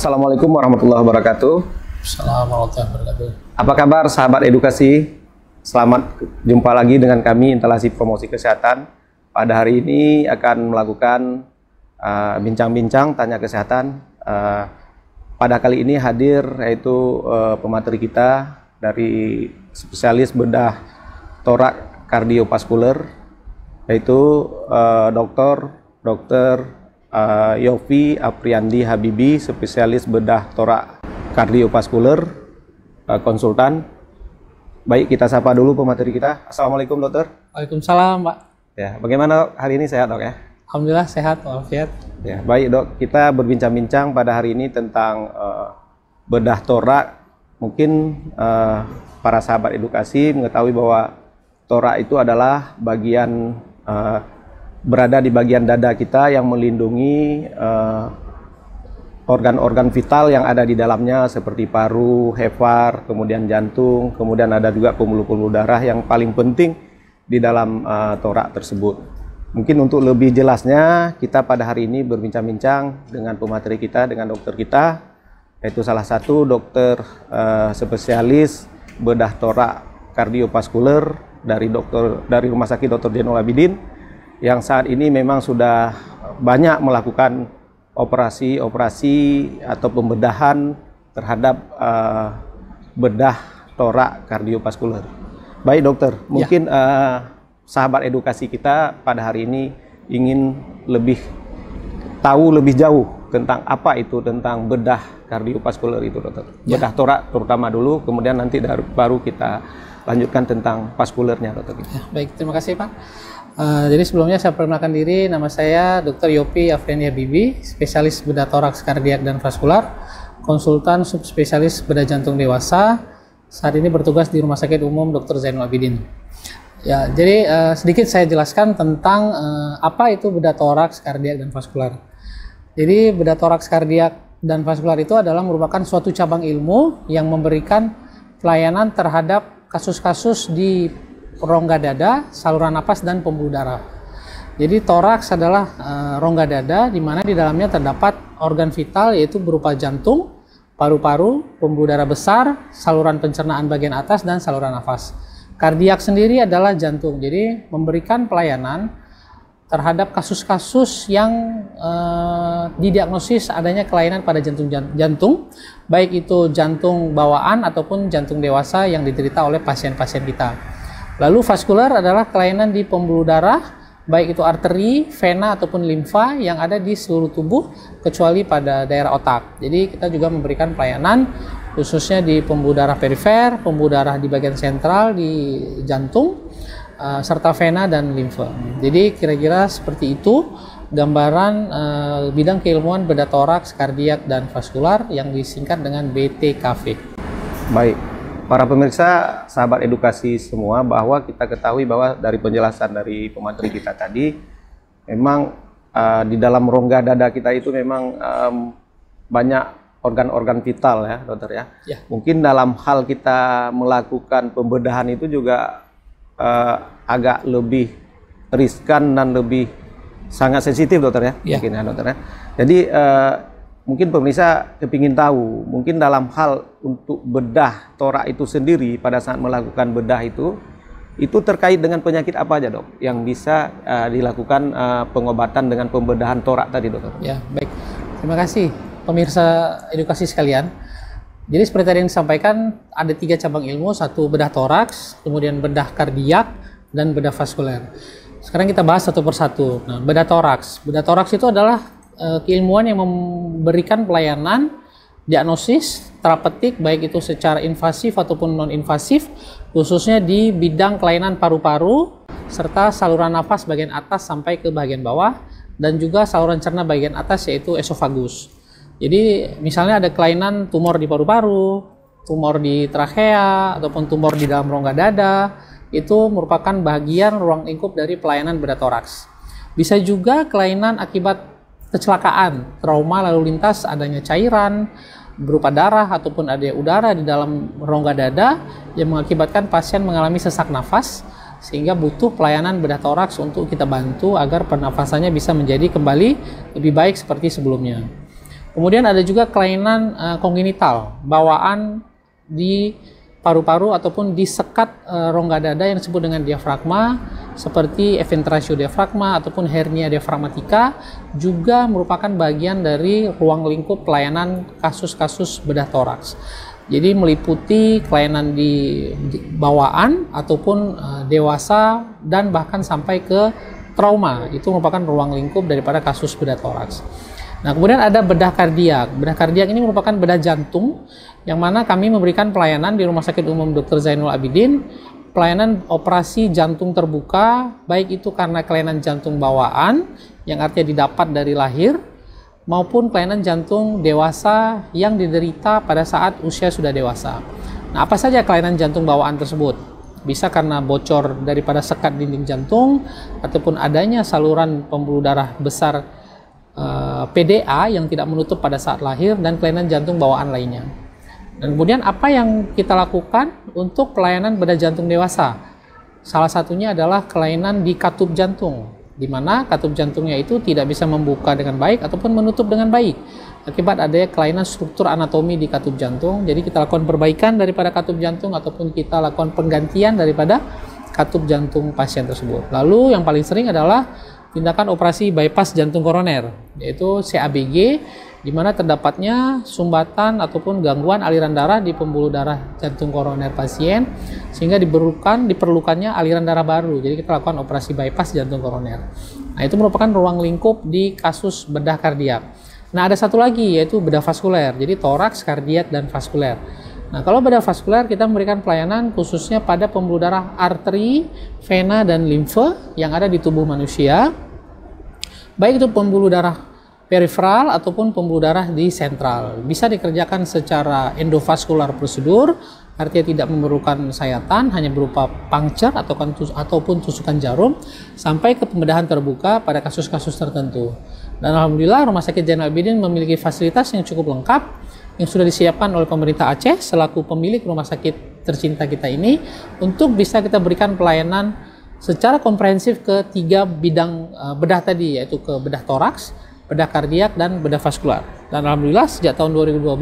Assalamualaikum warahmatullahi wabarakatuh. Assalamualaikum warahmatullahi wabarakatuh. Apa kabar sahabat edukasi? Selamat jumpa lagi dengan kami Instalasi Promosi Kesehatan. Pada hari ini akan melakukan bincang-bincang tanya kesehatan. Pada kali ini hadir yaitu pemateri kita dari spesialis bedah torak kardiovaskuler, yaitu Dr. Yofi Apriandi Habibi, spesialis bedah torak kardiovaskuler, konsultan. Baik, kita sapa dulu pemateri kita. Assalamualaikum dokter. Waalaikumsalam Pak. Ya, bagaimana hari ini, sehat dok ya? Alhamdulillah sehat walafiat. Ya, baik dok, kita berbincang-bincang pada hari ini tentang bedah torak. Mungkin para sahabat edukasi mengetahui bahwa torak itu adalah bagian berada di bagian dada kita yang melindungi organ-organ vital yang ada di dalamnya seperti paru, hefar, kemudian jantung, kemudian ada juga pembuluh-pembuluh darah yang paling penting di dalam torak tersebut. Mungkin untuk lebih jelasnya kita pada hari ini berbincang-bincang dengan pemateri kita, dengan dokter kita, yaitu salah satu dokter spesialis bedah torak kardiovaskuler dari Rumah Sakit Dr. Zainul Abidin, yang saat ini memang sudah banyak melakukan operasi atau pembedahan terhadap bedah torak kardiovaskuler. Baik dokter, mungkin sahabat edukasi kita pada hari ini ingin tahu lebih jauh tentang apa itu, tentang bedah kardiovaskuler itu dokter. Bedah torak terutama dulu, kemudian nanti baru kita lanjutkan tentang vaskulernya dokter. Ya, baik, terima kasih Pak. Jadi sebelumnya saya perkenalkan diri, nama saya Dr. Yofi Apriandi Habibi, spesialis bedah toraks kardiak dan vaskular, konsultan subspesialis bedah jantung dewasa. Saat ini bertugas di Rumah Sakit Umum Dr. Zainul Abidin. Ya, jadi sedikit saya jelaskan tentang apa itu bedah toraks kardiak dan vaskular. Jadi bedah toraks kardiak dan vaskular itu adalah merupakan suatu cabang ilmu yang memberikan pelayanan terhadap kasus-kasus di rongga dada, saluran napas, dan pembuluh darah. Jadi toraks adalah rongga dada di mana di dalamnya terdapat organ vital yaitu berupa jantung, paru-paru, pembuluh darah besar, saluran pencernaan bagian atas, dan saluran nafas. Kardiak sendiri adalah jantung. Jadi memberikan pelayanan terhadap kasus-kasus yang didiagnosis adanya kelainan pada jantung, baik itu jantung bawaan ataupun jantung dewasa yang diderita oleh pasien-pasien kita. Lalu vaskular adalah kelainan di pembuluh darah, baik itu arteri, vena ataupun limfa yang ada di seluruh tubuh kecuali pada daerah otak. Jadi kita juga memberikan pelayanan khususnya di pembuluh darah perifer, pembuluh darah di bagian sentral di jantung, serta vena dan limfa. Jadi kira-kira seperti itu gambaran bidang keilmuan bedah toraks, kardiak, dan vaskular yang disingkat dengan BTKV. Baik. Para pemirsa, sahabat edukasi semua, bahwa kita ketahui bahwa dari penjelasan dari pemateri kita tadi, memang di dalam rongga dada kita itu memang banyak organ-organ vital ya dokter ya. Ya. Mungkin dalam hal kita melakukan pembedahan itu juga agak lebih riskan dan lebih sangat sensitif dokter ya. Ya. Mungkin ya dokter ya. Jadi mungkin pemirsa kepingin tahu, mungkin dalam hal untuk bedah torak itu sendiri pada saat melakukan bedah itu terkait dengan penyakit apa aja dok yang bisa dilakukan pengobatan dengan pembedahan torak tadi dokter? Ya baik, terima kasih pemirsa edukasi sekalian. Jadi seperti tadi yang disampaikan ada 3 cabang ilmu, satu bedah toraks, kemudian bedah kardiak, dan bedah vaskuler. Sekarang kita bahas satu persatu. Nah, bedah toraks itu adalah keilmuan yang memberikan pelayanan diagnosis terapeutik baik itu secara invasif ataupun non-invasif, khususnya di bidang kelainan paru-paru serta saluran nafas bagian atas sampai ke bagian bawah, dan juga saluran cerna bagian atas yaitu esofagus. Jadi misalnya ada kelainan tumor di paru-paru, tumor di trakea, ataupun tumor di dalam rongga dada, itu merupakan bagian ruang lingkup dari pelayanan bedah toraks. Bisa juga kelainan akibat kecelakaan, trauma lalu lintas, adanya cairan berupa darah ataupun ada udara di dalam rongga dada yang mengakibatkan pasien mengalami sesak nafas sehingga butuh pelayanan bedah toraks untuk kita bantu agar pernafasannya bisa menjadi kembali lebih baik seperti sebelumnya. Kemudian ada juga kelainan kongenital, bawaan di paru-paru ataupun di sekat rongga dada yang disebut dengan diafragma, seperti ventratio diafragma ataupun hernia diafragmatika, juga merupakan bagian dari ruang lingkup pelayanan kasus-kasus bedah toraks. Jadi meliputi kelainan di bawaan ataupun dewasa dan bahkan sampai ke trauma. Itu merupakan ruang lingkup daripada kasus bedah toraks. Nah, kemudian ada bedah kardiak. Bedah kardiak ini merupakan bedah jantung yang mana kami memberikan pelayanan di Rumah Sakit Umum Dr. Zainul Abidin, pelayanan operasi jantung terbuka, baik itu karena kelainan jantung bawaan yang artinya didapat dari lahir, maupun kelainan jantung dewasa yang diderita pada saat usia sudah dewasa. Nah, apa saja kelainan jantung bawaan tersebut? Bisa karena bocor daripada sekat dinding jantung, ataupun adanya saluran pembuluh darah besar PDA yang tidak menutup pada saat lahir, dan kelainan jantung bawaan lainnya. Dan kemudian apa yang kita lakukan untuk pelayanan bedah jantung dewasa? Salah satunya adalah kelainan di katup jantung, di mana katup jantungnya itu tidak bisa membuka dengan baik ataupun menutup dengan baik akibat adanya kelainan struktur anatomi di katup jantung. Jadi kita lakukan perbaikan daripada katup jantung ataupun kita lakukan penggantian daripada katup jantung pasien tersebut. Lalu yang paling sering adalah tindakan operasi bypass jantung koroner, yaitu CABG, di mana terdapatnya sumbatan ataupun gangguan aliran darah di pembuluh darah jantung koroner pasien, sehingga diperlukannya aliran darah baru. Jadi kita lakukan operasi bypass jantung koroner. Nah, itu merupakan ruang lingkup di kasus bedah kardiak. Nah, ada satu lagi, yaitu bedah vaskuler. Jadi toraks, kardiak, dan vaskuler. Nah, kalau bedah vaskuler kita memberikan pelayanan khususnya pada pembuluh darah arteri, vena, dan limfe yang ada di tubuh manusia, baik itu pembuluh darah periferal ataupun pembuluh darah di sentral. Bisa dikerjakan secara endovaskular prosedur, artinya tidak memerlukan sayatan, hanya berupa puncture ataupun tusukan jarum, sampai ke pembedahan terbuka pada kasus-kasus tertentu. Dan alhamdulillah Rumah Sakit Zainul Abidin memiliki fasilitas yang cukup lengkap yang sudah disiapkan oleh pemerintah Aceh selaku pemilik rumah sakit tercinta kita ini, untuk bisa kita berikan pelayanan secara komprehensif ke 3 bidang bedah tadi, yaitu ke bedah toraks, bedah kardiak, dan bedah vaskular. Dan alhamdulillah sejak tahun 2012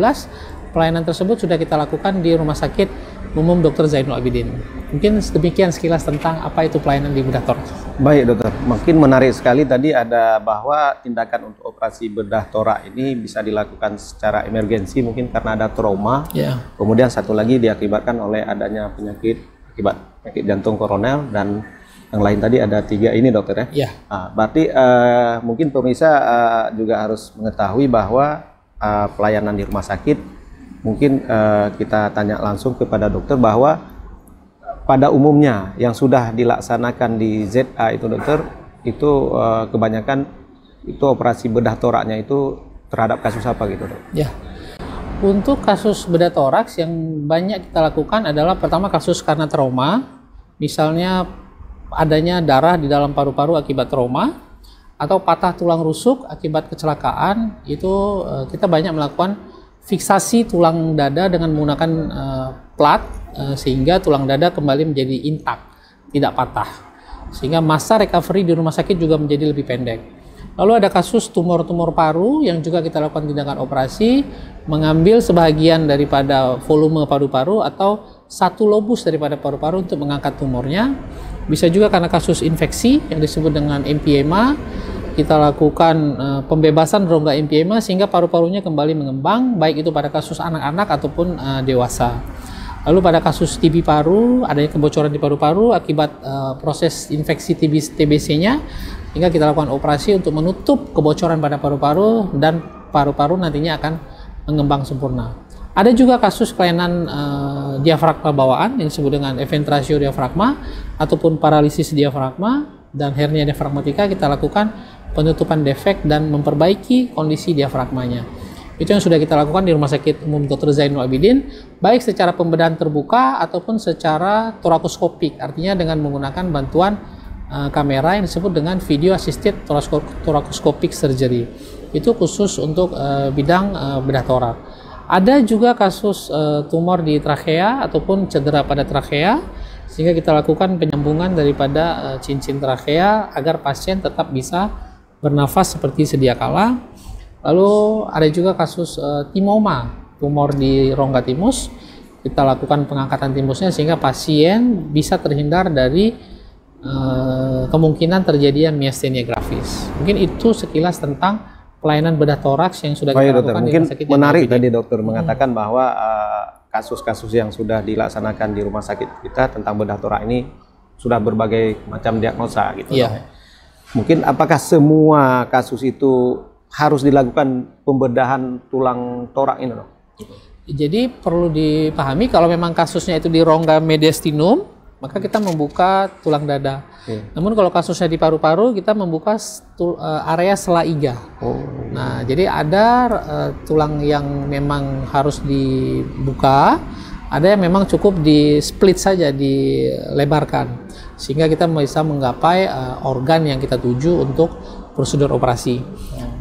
pelayanan tersebut sudah kita lakukan di Rumah Sakit Umum Dr. Zainul Abidin. Mungkin demikian sekilas tentang apa itu pelayanan di bedah toraks. Baik dokter, mungkin menarik sekali tadi ada bahwa tindakan untuk operasi bedah torak ini bisa dilakukan secara emergensi mungkin karena ada trauma. Kemudian satu lagi diakibatkan oleh adanya penyakit jantung koroner, dan yang lain tadi ada 3 ini dokter ya. Berarti mungkin pemirsa juga harus mengetahui bahwa pelayanan di rumah sakit mungkin kita tanya langsung kepada dokter bahwa pada umumnya yang sudah dilaksanakan di ZA itu dokter, itu kebanyakan itu operasi bedah toraknya itu terhadap kasus apa gitu dok? Ya, untuk kasus bedah toraks yang banyak kita lakukan adalah pertama kasus karena trauma, misalnya adanya darah di dalam paru-paru akibat trauma, atau patah tulang rusuk akibat kecelakaan. Itu kita banyak melakukan fiksasi tulang dada dengan menggunakan plat, sehingga tulang dada kembali menjadi intak, tidak patah, sehingga masa recovery di rumah sakit juga menjadi lebih pendek. Lalu ada kasus tumor-tumor paru yang juga kita lakukan tindakan operasi, mengambil sebagian daripada volume paru-paru atau satu lobus daripada paru-paru untuk mengangkat tumornya. Bisa juga karena kasus infeksi yang disebut dengan emphysema, kita lakukan pembebasan rongga emphysema sehingga paru-parunya kembali mengembang, baik itu pada kasus anak-anak ataupun dewasa. Lalu pada kasus TB paru, adanya kebocoran di paru-paru akibat proses infeksi TBC-nya, hingga kita lakukan operasi untuk menutup kebocoran pada paru-paru, dan paru-paru nantinya akan mengembang sempurna. Ada juga kasus kelainan diafragma bawaan yang disebut dengan ventratio diafragma ataupun paralisis diafragma dan hernia diafragmatika. Kita lakukan penutupan defek dan memperbaiki kondisi diafragmanya. Itu yang sudah kita lakukan di Rumah Sakit Umum Dr. Zainul Abidin, baik secara pembedahan terbuka ataupun secara torakoskopik, artinya dengan menggunakan bantuan kamera yang disebut dengan video assisted thoracostopic surgery. Itu khusus untuk bidang bedah torak. Ada juga kasus tumor di trakea ataupun cedera pada trakea, sehingga kita lakukan penyambungan daripada cincin trakea agar pasien tetap bisa bernafas seperti sedia kala. Lalu ada juga kasus timoma, tumor di rongga timus. Kita lakukan pengangkatan timusnya sehingga pasien bisa terhindar dari kemungkinan terjadinya miastenia gravis. Mungkin itu sekilas tentang pelayanan bedah toraks yang sudah kita lakukan mungkin di Rumah Sakit menarik Jainal Abidin. tadi dokter mengatakan bahwa kasus-kasus yang sudah dilaksanakan di rumah sakit kita tentang bedah torak ini sudah berbagai macam diagnosa gitu. Iya. Mungkin apakah semua kasus itu harus dilakukan pembedahan tulang torak ini, dok? Jadi perlu dipahami kalau memang kasusnya itu di rongga mediastinum, maka kita membuka tulang dada. Namun kalau kasusnya di paru-paru, kita membuka area sela iga. Nah, jadi ada tulang yang memang harus dibuka, ada yang memang cukup di split saja, dilebarkan, sehingga kita bisa menggapai organ yang kita tuju untuk prosedur operasi.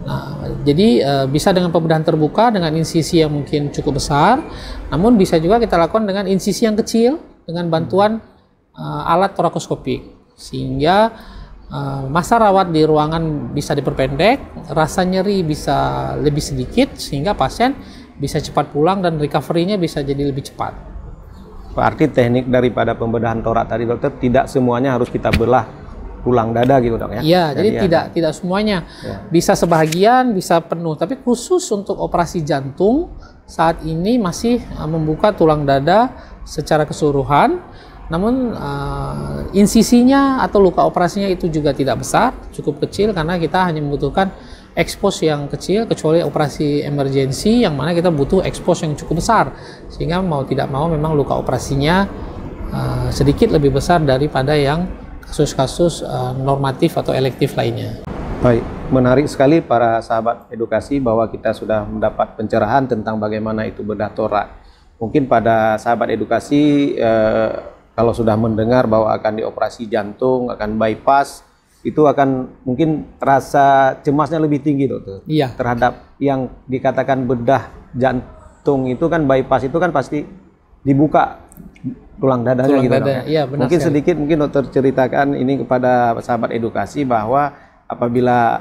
Nah, jadi bisa dengan pembedahan terbuka dengan insisi yang mungkin cukup besar, namun bisa juga kita lakukan dengan insisi yang kecil dengan bantuan alat torakoskopik, sehingga masa rawat di ruangan bisa diperpendek, rasa nyeri bisa lebih sedikit, sehingga pasien bisa cepat pulang dan recovery-nya bisa jadi lebih cepat. Berarti teknik daripada pembedahan torak tadi dokter tidak semuanya harus kita belah tulang dada gitu dok ya? Iya, jadi tidak semuanya. Bisa sebahagian, bisa penuh. Tapi khusus untuk operasi jantung saat ini masih membuka tulang dada secara keseluruhan. Namun insisinya atau luka operasinya itu juga tidak besar, cukup kecil karena kita hanya membutuhkan expose yang kecil, kecuali operasi emergency yang mana kita butuh expose yang cukup besar, sehingga mau tidak mau memang luka operasinya sedikit lebih besar daripada yang kasus-kasus normatif atau elektif lainnya. Baik, menarik sekali para sahabat edukasi bahwa kita sudah mendapat pencerahan tentang bagaimana itu bedah torak. Mungkin pada sahabat edukasi kalau sudah mendengar bahwa akan dioperasi jantung, akan bypass, itu akan mungkin rasa cemasnya lebih tinggi dokter. Iya. Terhadap yang dikatakan bedah jantung itu kan bypass itu kan pasti dibuka tulang dadanya Tulang gitu dada. dok. Iya, benar Mungkin sekali. sedikit mungkin dokter ceritakan ini kepada sahabat edukasi bahwa apabila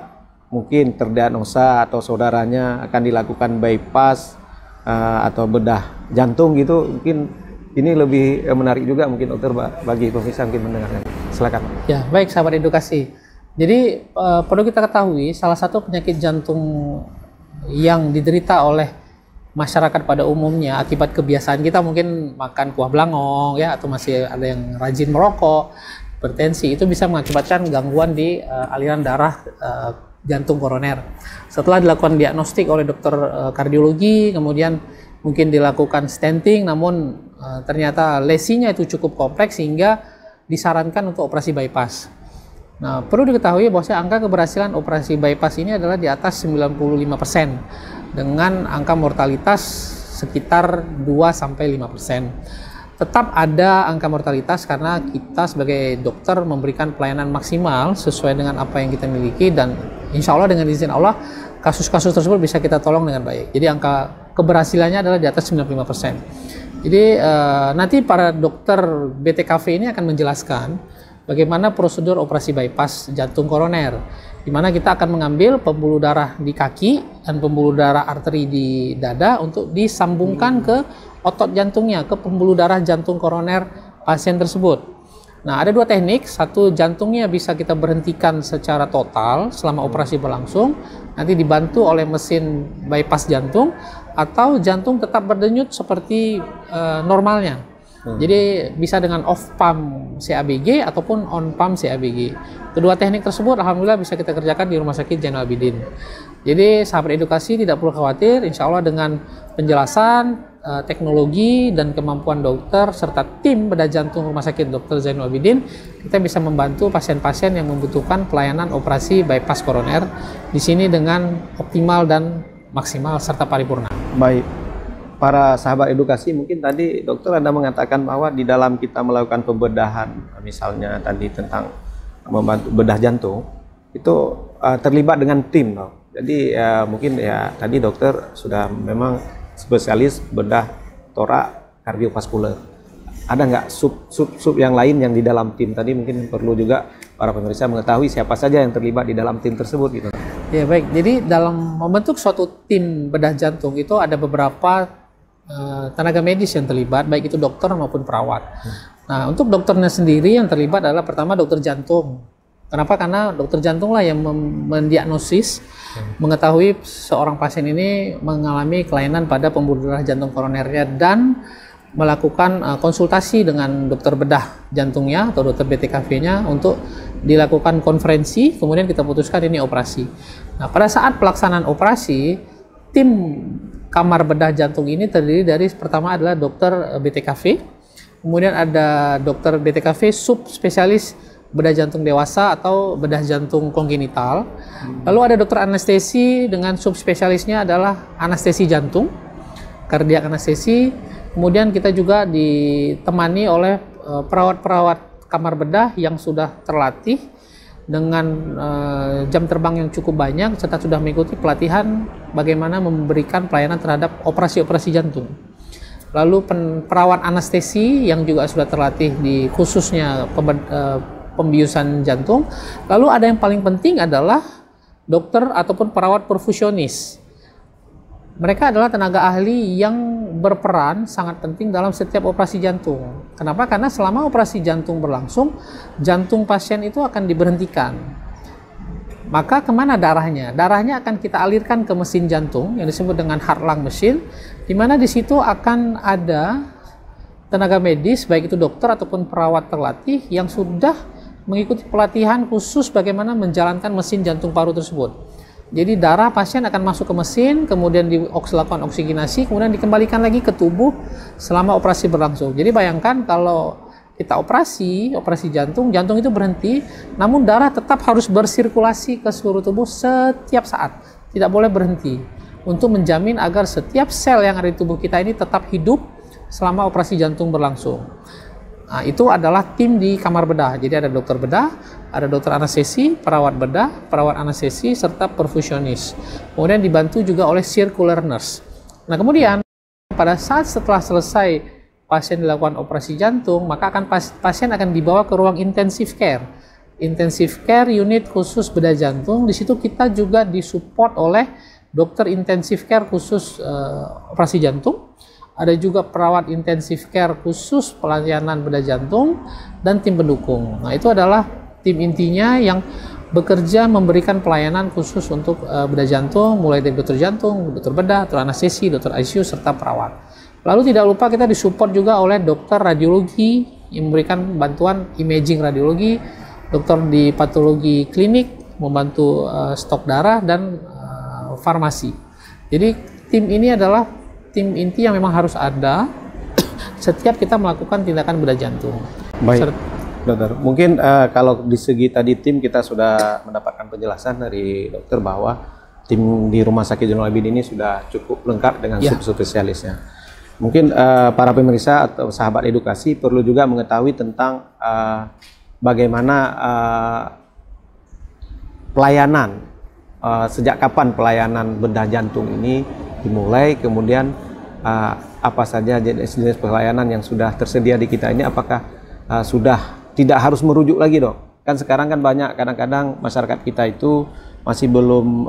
mungkin terdiagnosa atau saudaranya akan dilakukan bypass atau bedah jantung gitu, mungkin ini lebih menarik juga mungkin dokter bagi pemirsa mungkin mendengarkan. Silakan. Ya, baik sahabat edukasi. Jadi perlu kita ketahui salah satu penyakit jantung yang diderita oleh masyarakat pada umumnya akibat kebiasaan kita mungkin makan kuah belangong ya, atau masih ada yang rajin merokok, hipertensi, itu bisa mengakibatkan gangguan di aliran darah jantung koroner. Setelah dilakukan diagnostik oleh dokter kardiologi, kemudian mungkin dilakukan stenting, namun ternyata lesinya itu cukup kompleks sehingga disarankan untuk operasi bypass. Nah, perlu diketahui bahwa angka keberhasilan operasi bypass ini adalah di atas 95% dengan angka mortalitas sekitar 2-5%. Tetap ada angka mortalitas karena kita sebagai dokter memberikan pelayanan maksimal sesuai dengan apa yang kita miliki, dan insya Allah dengan izin Allah kasus-kasus tersebut bisa kita tolong dengan baik. Jadi angka keberhasilannya adalah di atas 95%. Jadi nanti para dokter BTKV ini akan menjelaskan bagaimana prosedur operasi bypass jantung koroner, di mana kita akan mengambil pembuluh darah di kaki dan pembuluh darah arteri di dada untuk disambungkan ke otot jantungnya, ke pembuluh darah jantung koroner pasien tersebut. Nah, ada dua teknik. Satu, jantungnya bisa kita berhentikan secara total selama operasi berlangsung, nanti dibantu oleh mesin bypass jantung, atau jantung tetap berdenyut seperti normalnya. Jadi bisa dengan off pump CABG ataupun on pump CABG. Kedua teknik tersebut alhamdulillah bisa kita kerjakan di Rumah Sakit Jainal Abidin. Jadi sahabat edukasi tidak perlu khawatir, insya Allah dengan penjelasan, teknologi dan kemampuan dokter serta tim bedah jantung Rumah Sakit Dr. Zainul Abidin, kita bisa membantu pasien-pasien yang membutuhkan pelayanan operasi bypass koroner di sini dengan optimal dan maksimal serta paripurna. Baik. Para sahabat edukasi, mungkin tadi dokter Anda mengatakan bahwa di dalam kita melakukan pembedahan, misalnya tadi tentang membantu bedah jantung, itu terlibat dengan tim. Jadi mungkin ya tadi dokter sudah memang spesialis bedah torak kardiovaskuler. ada nggak sub yang lain yang di dalam tim tadi, mungkin perlu juga para pemirsa mengetahui siapa saja yang terlibat di dalam tim tersebut gitu. Ya baik, jadi dalam membentuk suatu tim bedah jantung itu ada beberapa tenaga medis yang terlibat, baik itu dokter maupun perawat. Nah, untuk dokternya sendiri yang terlibat adalah pertama dokter jantung. Kenapa? Karena dokter jantung lah yang mendiagnosis, mengetahui seorang pasien ini mengalami kelainan pada pembuluh darah jantung koronernya dan melakukan konsultasi dengan dokter bedah jantungnya atau dokter BTKV-nya untuk dilakukan konferensi, kemudian kita putuskan ini operasi. Nah, pada saat pelaksanaan operasi, tim kamar bedah jantung ini terdiri dari pertama adalah dokter BTKV, kemudian ada dokter BTKV subspesialis bedah jantung dewasa atau bedah jantung kongenital, lalu ada dokter anestesi dengan subspesialisnya adalah anestesi jantung, kardiak anestesi. Kemudian kita juga ditemani oleh perawat-perawat kamar bedah yang sudah terlatih dengan jam terbang yang cukup banyak serta sudah mengikuti pelatihan bagaimana memberikan pelayanan terhadap operasi-operasi jantung. Lalu perawat anestesi yang juga sudah terlatih di khususnya pembiusan jantung. Lalu ada yang paling penting adalah dokter ataupun perawat perfusionis. Mereka adalah tenaga ahli yang berperan sangat penting dalam setiap operasi jantung. Kenapa? Karena selama operasi jantung berlangsung, jantung pasien itu akan diberhentikan. Maka kemana darahnya? Darahnya akan kita alirkan ke mesin jantung yang disebut dengan heart lung machine, di mana di situ akan ada tenaga medis, baik itu dokter ataupun perawat terlatih yang sudah mengikuti pelatihan khusus bagaimana menjalankan mesin jantung paru tersebut. Jadi darah pasien akan masuk ke mesin, kemudian dilakukan oksigenasi, kemudian dikembalikan lagi ke tubuh selama operasi berlangsung. Jadi bayangkan kalau kita operasi jantung itu berhenti, namun darah tetap harus bersirkulasi ke seluruh tubuh setiap saat, tidak boleh berhenti, untuk menjamin agar setiap sel yang ada di tubuh kita ini tetap hidup selama operasi jantung berlangsung. Nah, itu adalah tim di kamar bedah. Jadi ada dokter bedah, ada dokter anestesi, perawat bedah, perawat anestesi, serta perfusionis. Kemudian dibantu juga oleh circular nurse. Nah, kemudian pada saat setelah selesai pasien dilakukan operasi jantung, maka pasien akan dibawa ke ruang intensive care. Intensive care unit khusus bedah jantung. Di situ kita juga disupport oleh dokter intensive care khusus operasi jantung. Ada juga perawat intensive care khusus pelayanan bedah jantung dan tim pendukung. Nah, itu adalah tim intinya yang bekerja memberikan pelayanan khusus untuk bedah jantung, mulai dari dokter jantung, dokter bedah, dokter anestesi, dokter ICU, serta perawat. Lalu tidak lupa kita disupport juga oleh dokter radiologi yang memberikan bantuan imaging radiologi, dokter di patologi klinik, membantu stok darah, dan farmasi. Jadi tim ini adalah tim inti yang memang harus ada setiap kita melakukan tindakan bedah jantung. Baik, dokter. Mungkin kalau di segi tadi tim kita sudah mendapatkan penjelasan dari dokter bahwa tim di Rumah Sakit Zainul Abidin ini sudah cukup lengkap dengan subspesialisnya. Mungkin para pemirsa atau sahabat edukasi perlu juga mengetahui tentang bagaimana pelayanan, sejak kapan pelayanan bedah jantung ini dimulai, kemudian apa saja jenis-jenis pelayanan yang sudah tersedia di kita ini, apakah sudah tidak harus merujuk lagi, dok? Kan sekarang kan banyak, kadang-kadang masyarakat kita itu masih belum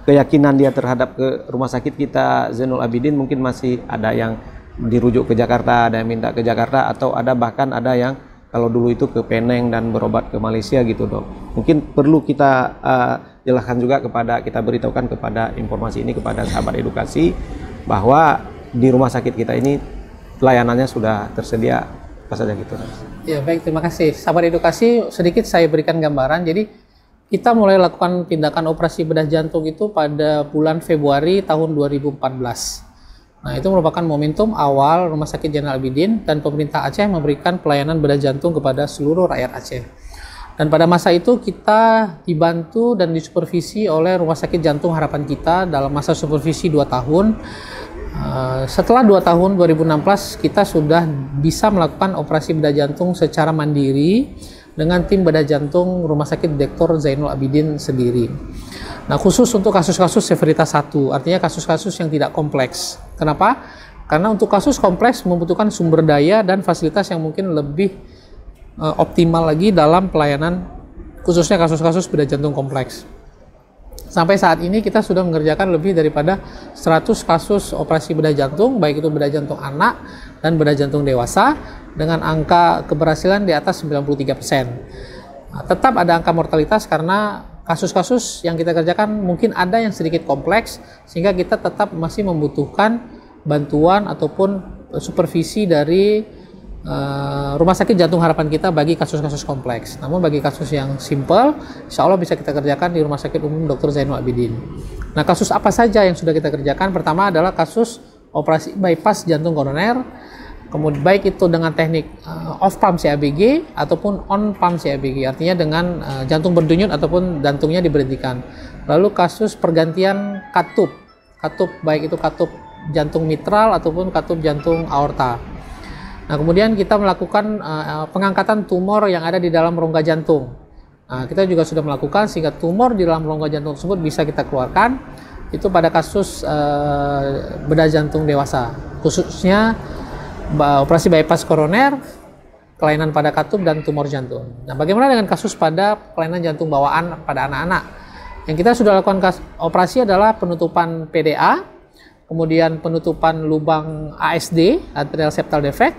keyakinan dia terhadap ke rumah sakit kita Zainul Abidin, mungkin masih ada yang dirujuk ke Jakarta, ada yang minta ke Jakarta, atau bahkan ada yang kalau dulu itu ke Penang dan berobat ke Malaysia gitu, dok. Mungkin perlu kita jelaskan juga kita beritahukan kepada informasi ini kepada sahabat edukasi bahwa di rumah sakit kita ini pelayanannya sudah tersedia apa saja gitu. Ya baik, terima kasih. Sahabat edukasi, sedikit saya berikan gambaran. Jadi kita mulai lakukan tindakan operasi bedah jantung itu pada bulan Februari tahun 2014. Nah, itu merupakan momentum awal Rumah Sakit Zainul Abidin dan pemerintah Aceh memberikan pelayanan bedah jantung kepada seluruh rakyat Aceh. Dan pada masa itu kita dibantu dan disupervisi oleh Rumah Sakit Jantung Harapan Kita dalam masa supervisi 2 tahun. Setelah 2 tahun 2016 kita sudah bisa melakukan operasi bedah jantung secara mandiri dengan tim bedah jantung Rumah Sakit Dr. Zainul Abidin sendiri. Nah, khusus untuk kasus-kasus severitas 1, artinya kasus-kasus yang tidak kompleks. Kenapa? Karena untuk kasus kompleks membutuhkan sumber daya dan fasilitas yang mungkin lebih optimal lagi dalam pelayanan, khususnya kasus-kasus bedah jantung kompleks. Sampai saat ini kita sudah mengerjakan lebih daripada 100 kasus operasi bedah jantung, baik itu bedah jantung anak dan bedah jantung dewasa, dengan angka keberhasilan di atas 93%. Nah, tetap ada angka mortalitas karena kasus-kasus yang kita kerjakan mungkin ada yang sedikit kompleks, sehingga kita tetap masih membutuhkan bantuan ataupun supervisi dari Rumah Sakit Jantung Harapan kita bagi kasus-kasus kompleks. Namun bagi kasus yang simple, insya Allah bisa kita kerjakan di Rumah Sakit Umum Dr. Zainul Abidin. Nah, kasus apa saja yang sudah kita kerjakan? Pertama adalah kasus operasi bypass jantung koroner, kemudian baik itu dengan teknik off pump CABG ataupun on pump CABG, artinya dengan jantung berdenyut ataupun jantungnya diberhentikan. Lalu kasus pergantian katup baik itu katup jantung mitral ataupun katup jantung aorta. Nah, kemudian kita melakukan pengangkatan tumor yang ada di dalam rongga jantung. Nah, kita juga sudah melakukan sehingga tumor di dalam rongga jantung tersebut bisa kita keluarkan. Itu pada kasus bedah jantung dewasa, khususnya operasi bypass koroner, kelainan pada katup dan tumor jantung. Nah, bagaimana dengan kasus pada kelainan jantung bawaan pada anak-anak? Yang kita sudah lakukan operasi adalah penutupan PDA, kemudian penutupan lubang ASD, atrial septal defect,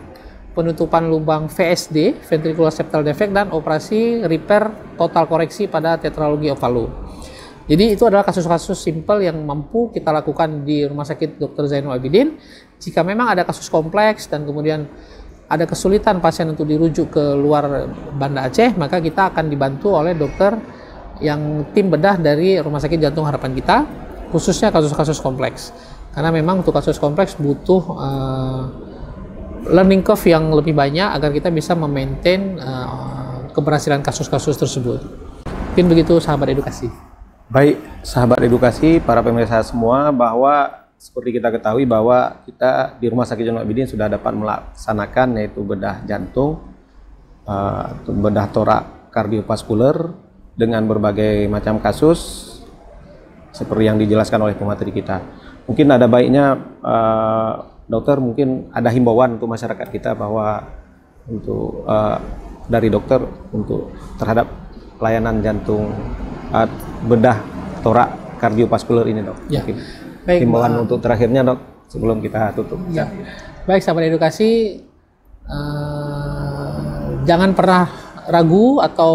penutupan lubang VSD, ventricular septal defect, dan operasi repair total koreksi pada tetralogi ovalu. Jadi itu adalah kasus-kasus simpel yang mampu kita lakukan di Rumah Sakit Dr. Zainul Abidin. Jika memang ada kasus kompleks dan kemudian ada kesulitan pasien untuk dirujuk ke luar Banda Aceh, maka kita akan dibantu oleh dokter yang tim bedah dari Rumah Sakit Jantung Harapan kita, khususnya kasus-kasus kompleks. Karena memang untuk kasus kompleks butuh learning curve yang lebih banyak agar kita bisa memaintain keberhasilan kasus-kasus tersebut. Mungkin begitu, sahabat edukasi. Baik, sahabat edukasi, para pemirsa semua, bahwa seperti kita ketahui bahwa kita di Rumah Sakit Zainul Abidin sudah dapat melaksanakan yaitu bedah jantung, bedah torak kardiovaskuler dengan berbagai macam kasus seperti yang dijelaskan oleh pemateri kita. Mungkin ada baiknya dokter mungkin ada himbauan untuk masyarakat kita bahwa untuk dari dokter untuk terhadap pelayanan jantung bedah torak kardiovaskuler ini, Dok. Ya. Mungkin Baik, himbauan untuk terakhirnya, Dok, sebelum kita tutup. Ya. Baik, sahabat edukasi, jangan pernah ragu atau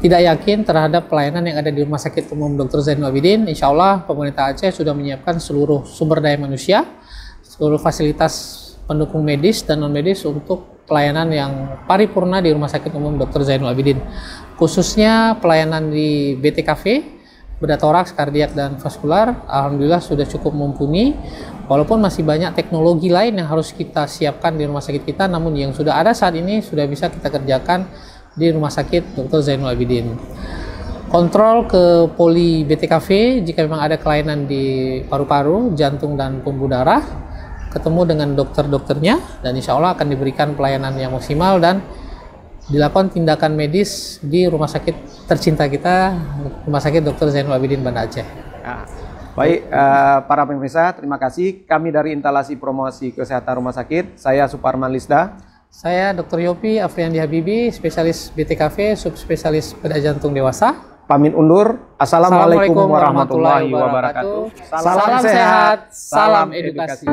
tidak yakin terhadap pelayanan yang ada di Rumah Sakit Umum Dr. Zainul Abidin. Insya Allah pemerintah Aceh sudah menyiapkan seluruh sumber daya manusia, seluruh fasilitas pendukung medis dan non medis untuk pelayanan yang paripurna di Rumah Sakit Umum Dr. Zainul Abidin. Khususnya pelayanan di BTKV, bedah toraks, kardiak, dan vaskular, alhamdulillah sudah cukup mumpuni. Walaupun masih banyak teknologi lain yang harus kita siapkan di rumah sakit kita, namun yang sudah ada saat ini sudah bisa kita kerjakan di Rumah Sakit Dr. Zainul Abidin. Kontrol ke poli BTKV jika memang ada kelainan di paru-paru, jantung, dan pembuluh darah, ketemu dengan dokter-dokternya, dan insya Allah akan diberikan pelayanan yang maksimal dan dilakukan tindakan medis di rumah sakit tercinta kita, Rumah Sakit Dr. Zainul Abidin Banda Aceh. Baik, para pemirsa, terima kasih. Kami dari Instalasi Promosi Kesehatan Rumah Sakit, saya Suparman Lisda. Saya Dr. Yopi Afriandi Habibi, spesialis BTKV, subspesialis bedah jantung dewasa. Pamit undur. Assalamualaikum warahmatullahi wabarakatuh. Salam sehat, salam edukasi.